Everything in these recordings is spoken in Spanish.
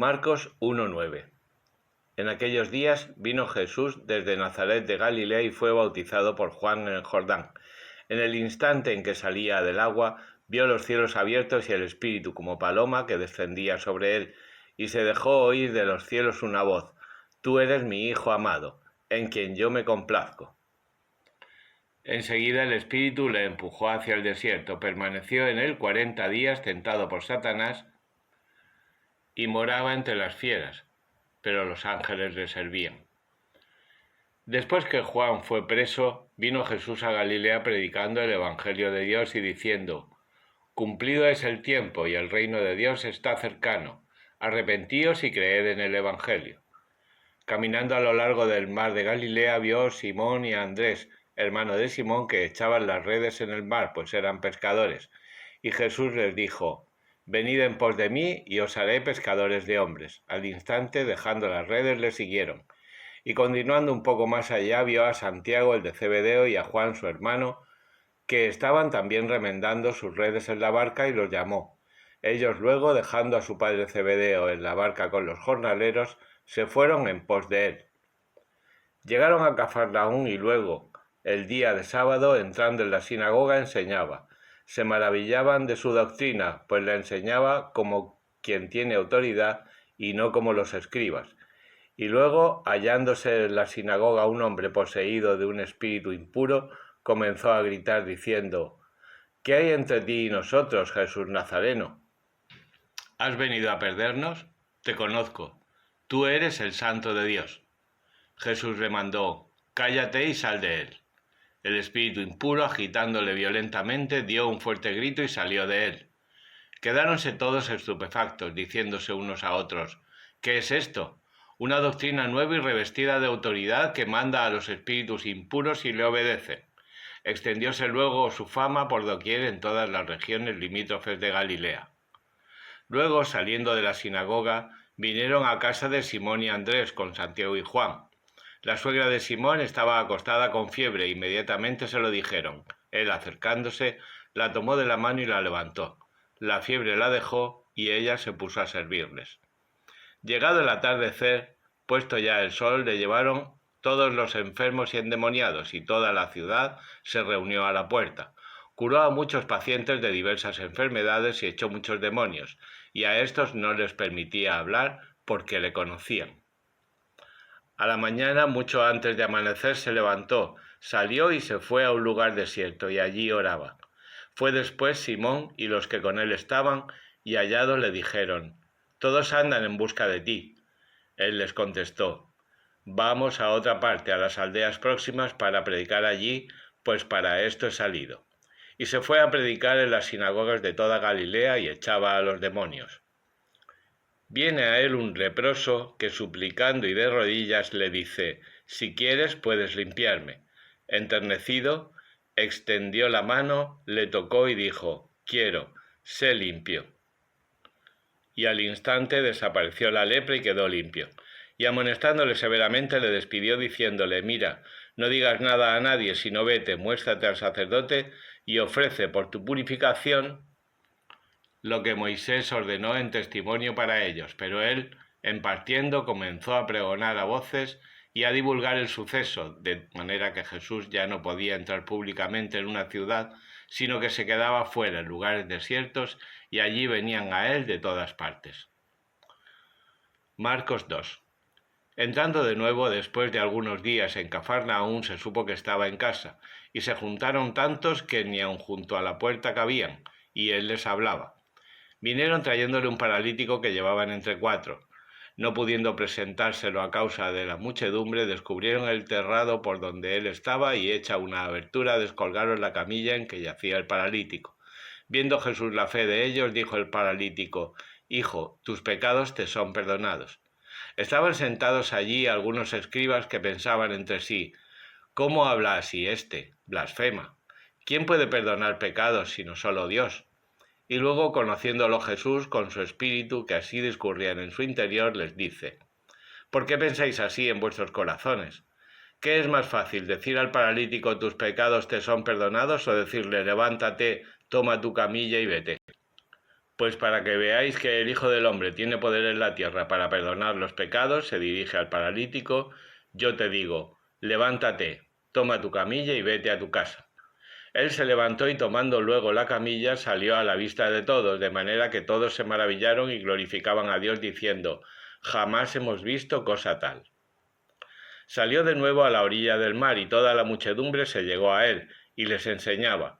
Marcos 1:9. En aquellos días vino Jesús desde Nazaret de Galilea y fue bautizado por Juan en el Jordán. En el instante en que salía del agua, vio los cielos abiertos y el Espíritu como paloma que descendía sobre él, y se dejó oír de los cielos una voz: Tú eres mi Hijo amado, en quien yo me complazco. Enseguida el Espíritu le empujó hacia el desierto, permaneció en él 40 días tentado por Satanás y moraba entre las fieras, pero los ángeles le servían. Después que Juan fue preso, vino Jesús a Galilea predicando el Evangelio de Dios y diciendo: Cumplido es el tiempo y el reino de Dios está cercano. Arrepentíos y creed en el Evangelio. Caminando a lo largo del mar de Galilea vio a Simón y a Andrés, hermano de Simón, que echaban las redes en el mar, pues eran pescadores. Y Jesús les dijo: Venid en pos de mí y os haré pescadores de hombres. Al instante, dejando las redes, le siguieron. Y continuando un poco más allá, vio a Santiago, el de Zebedeo, y a Juan, su hermano, que estaban también remendando sus redes en la barca, y los llamó. Ellos luego, dejando a su padre Zebedeo en la barca con los jornaleros, se fueron en pos de él. Llegaron a Cafarnaúm y luego, el día de sábado, entrando en la sinagoga, enseñaba. Se maravillaban de su doctrina, pues la enseñaba como quien tiene autoridad y no como los escribas. Y luego, hallándose en la sinagoga un hombre poseído de un espíritu impuro, comenzó a gritar diciendo: ¿Qué hay entre ti y nosotros, Jesús Nazareno? ¿Has venido a perdernos? Te conozco. Tú eres el Santo de Dios. Jesús le mandó: Cállate y sal de él. El espíritu impuro, agitándole violentamente, dio un fuerte grito y salió de él. Quedáronse todos estupefactos, diciéndose unos a otros: ¿Qué es esto? Una doctrina nueva y revestida de autoridad que manda a los espíritus impuros y le obedecen. Extendióse luego su fama por doquier en todas las regiones limítrofes de Galilea. Luego, saliendo de la sinagoga, vinieron a casa de Simón y Andrés con Santiago y Juan. La suegra de Simón estaba acostada con fiebre e inmediatamente se lo dijeron. Él, acercándose, la tomó de la mano y la levantó. La fiebre la dejó y ella se puso a servirles. Llegado el atardecer, puesto ya el sol, le llevaron todos los enfermos y endemoniados, y toda la ciudad se reunió a la puerta. Curó a muchos pacientes de diversas enfermedades y echó muchos demonios, y a estos no les permitía hablar porque le conocían. A la mañana, mucho antes de amanecer, se levantó, salió y se fue a un lugar desierto, y allí oraba. Fue después Simón y los que con él estaban, y hallados le dijeron: Todos andan en busca de ti. Él les contestó: Vamos a otra parte, a las aldeas próximas, para predicar allí, pues para esto he salido. Y se fue a predicar en las sinagogas de toda Galilea y echaba a los demonios. Viene a él un leproso que, suplicando y de rodillas, le dice: Si quieres, puedes limpiarme. Enternecido, extendió la mano, le tocó y dijo: Quiero, sé limpio. Y al instante desapareció la lepra y quedó limpio. Y amonestándole severamente le despidió diciéndole: Mira, no digas nada a nadie, sino vete, muéstrate al sacerdote y ofrece por tu purificación lo que Moisés ordenó en testimonio para ellos. Pero él, en partiendo, comenzó a pregonar a voces y a divulgar el suceso, de manera que Jesús ya no podía entrar públicamente en una ciudad, sino que se quedaba fuera en lugares desiertos, y allí venían a él de todas partes. Marcos 2. Entrando de nuevo después de algunos días en Cafarnaúm, se supo que estaba en casa, y se juntaron tantos que ni aun junto a la puerta cabían, y él les hablaba. Vinieron trayéndole un paralítico que llevaban entre 4. No pudiendo presentárselo a causa de la muchedumbre, descubrieron el terrado por donde él estaba y, hecha una abertura, descolgaron la camilla en que yacía el paralítico. Viendo Jesús la fe de ellos, dijo el paralítico: Hijo, tus pecados te son perdonados. Estaban sentados allí algunos escribas que pensaban entre sí: ¿Cómo habla así éste? Blasfema. ¿Quién puede perdonar pecados sino solo Dios? Y luego, conociéndolo Jesús con su espíritu, que así discurrían en su interior, les dice: ¿Por qué pensáis así en vuestros corazones? ¿Qué es más fácil, decir al paralítico: tus pecados te son perdonados, o decirle: levántate, toma tu camilla y vete? Pues para que veáis que el Hijo del Hombre tiene poder en la tierra para perdonar los pecados, se dirige al paralítico, yo te digo, levántate, toma tu camilla y vete a tu casa. Él se levantó y tomando luego la camilla salió a la vista de todos, de manera que todos se maravillaron y glorificaban a Dios diciendo, jamás hemos visto cosa tal. Salió de nuevo a la orilla del mar y toda la muchedumbre se llegó a él y les enseñaba.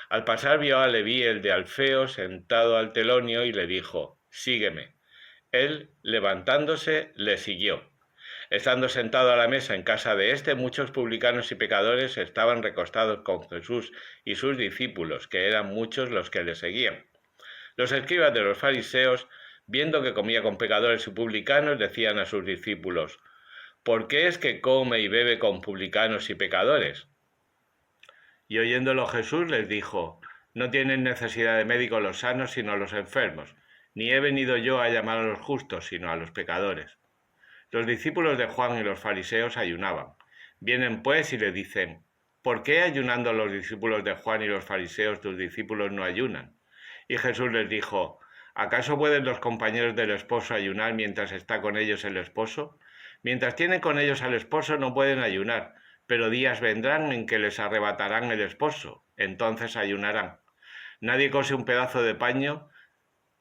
Al pasar vio a Leví el de Alfeo sentado al telonio y le dijo, sígueme. Él, levantándose, le siguió. Estando sentado a la mesa en casa de éste, muchos publicanos y pecadores estaban recostados con Jesús y sus discípulos, que eran muchos los que le seguían. Los escribas de los fariseos, viendo que comía con pecadores y publicanos, decían a sus discípulos, ¿por qué es que come y bebe con publicanos y pecadores? Y oyéndolo Jesús les dijo, no tienen necesidad de médicos los sanos, sino los enfermos, ni he venido yo a llamar a los justos, sino a los pecadores. Los discípulos de Juan y los fariseos ayunaban. Vienen pues y le dicen, ¿por qué ayunando los discípulos de Juan y los fariseos tus discípulos no ayunan? Y Jesús les dijo, ¿acaso pueden los compañeros del esposo ayunar mientras está con ellos el esposo? Mientras tienen con ellos al esposo no pueden ayunar, pero días vendrán en que les arrebatarán el esposo, entonces ayunarán. Nadie cose un pedazo de paño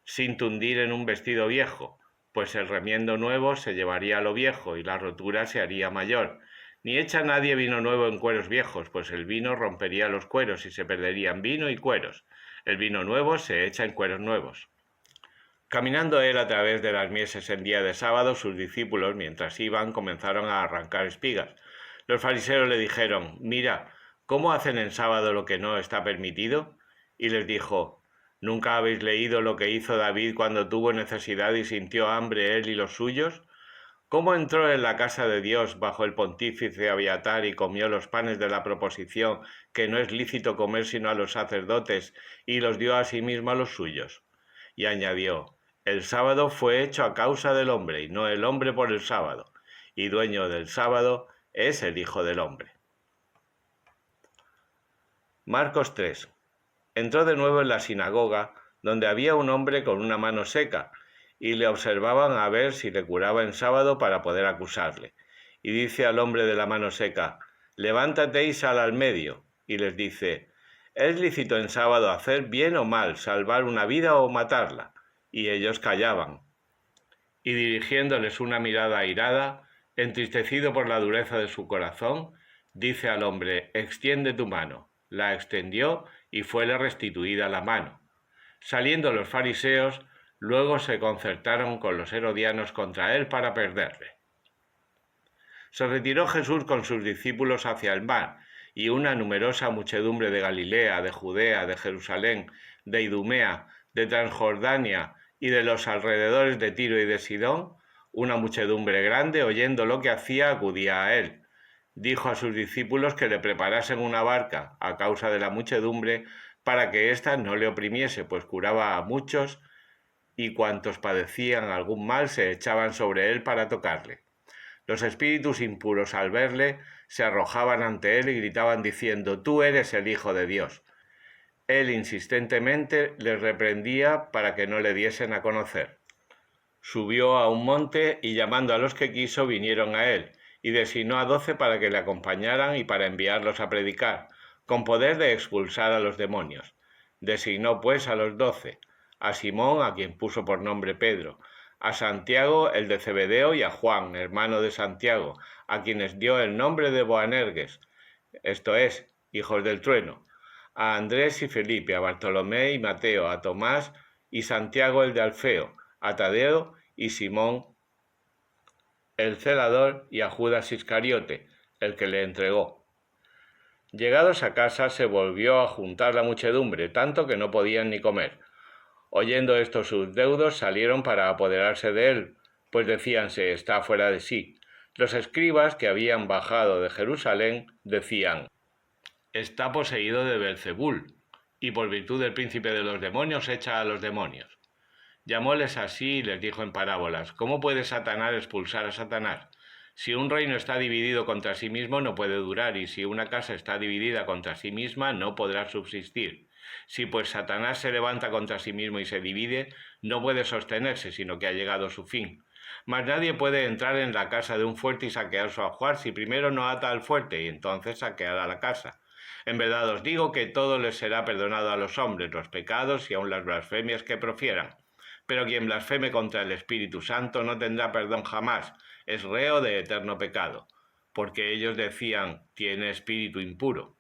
sin tundir en un vestido viejo, pues el remiendo nuevo se llevaría a lo viejo y la rotura se haría mayor. Ni echa nadie vino nuevo en cueros viejos, pues el vino rompería los cueros y se perderían vino y cueros. El vino nuevo se echa en cueros nuevos. Caminando él a través de las mieses en día de sábado, sus discípulos, mientras iban, comenzaron a arrancar espigas. Los fariseos le dijeron, mira, ¿cómo hacen en sábado lo que no está permitido? Y les dijo, ¿nunca habéis leído lo que hizo David cuando tuvo necesidad y sintió hambre él y los suyos? ¿Cómo entró en la casa de Dios bajo el pontífice Abiatar y comió los panes de la proposición que no es lícito comer sino a los sacerdotes y los dio a sí mismo a los suyos? Y añadió, el sábado fue hecho a causa del hombre y no el hombre por el sábado, y dueño del sábado es el Hijo del Hombre. Marcos 3. Entró de nuevo en la sinagoga, donde había un hombre con una mano seca, y le observaban a ver si le curaba en sábado para poder acusarle. Y dice al hombre de la mano seca, levántate y sal al medio. Y les dice, ¿es lícito en sábado hacer bien o mal, salvar una vida o matarla? Y ellos callaban. Y dirigiéndoles una mirada airada, entristecido por la dureza de su corazón, dice al hombre, extiende tu mano. La extendió y fuele restituida la mano. Saliendo los fariseos, luego se concertaron con los herodianos contra él para perderle. Se retiró Jesús con sus discípulos hacia el mar, y una numerosa muchedumbre de Galilea, de Judea, de Jerusalén, de Idumea, de Transjordania y de los alrededores de Tiro y de Sidón, una muchedumbre grande, oyendo lo que hacía, acudía a él. Dijo a sus discípulos que le preparasen una barca a causa de la muchedumbre para que ésta no le oprimiese, pues curaba a muchos y cuantos padecían algún mal se echaban sobre él para tocarle. Los espíritus impuros al verle se arrojaban ante él y gritaban diciendo, tú eres el Hijo de Dios. Él insistentemente les reprendía para que no le diesen a conocer. Subió a un monte y llamando a los que quiso vinieron a él, y designó a 12 para que le acompañaran y para enviarlos a predicar, con poder de expulsar a los demonios. Designó pues a los 12, a Simón, a quien puso por nombre Pedro, a Santiago el de Zebedeo y a Juan, hermano de Santiago, a quienes dio el nombre de Boanerges, esto es, hijos del trueno, a Andrés y Felipe, a Bartolomé y Mateo, a Tomás y Santiago el de Alfeo, a Tadeo y Simón el celador y a Judas Iscariote, el que le entregó. Llegados a casa se volvió a juntar la muchedumbre, tanto que no podían ni comer. Oyendo esto sus deudos salieron para apoderarse de él, pues decíanse, está fuera de sí. Los escribas que habían bajado de Jerusalén decían, está poseído de Beelzebul, y por virtud del príncipe de los demonios echa a los demonios. Llamóles así y les dijo en parábolas, ¿cómo puede Satanás expulsar a Satanás? Si un reino está dividido contra sí mismo no puede durar, y si una casa está dividida contra sí misma no podrá subsistir. Si pues Satanás se levanta contra sí mismo y se divide, no puede sostenerse, sino que ha llegado su fin. Mas nadie puede entrar en la casa de un fuerte y saquear su ajuar si primero no ata al fuerte y entonces saqueará la casa. En verdad os digo que todo les será perdonado a los hombres, los pecados y aun las blasfemias que profieran. Pero quien blasfeme contra el Espíritu Santo no tendrá perdón jamás, es reo de eterno pecado. Porque ellos decían, tiene espíritu impuro.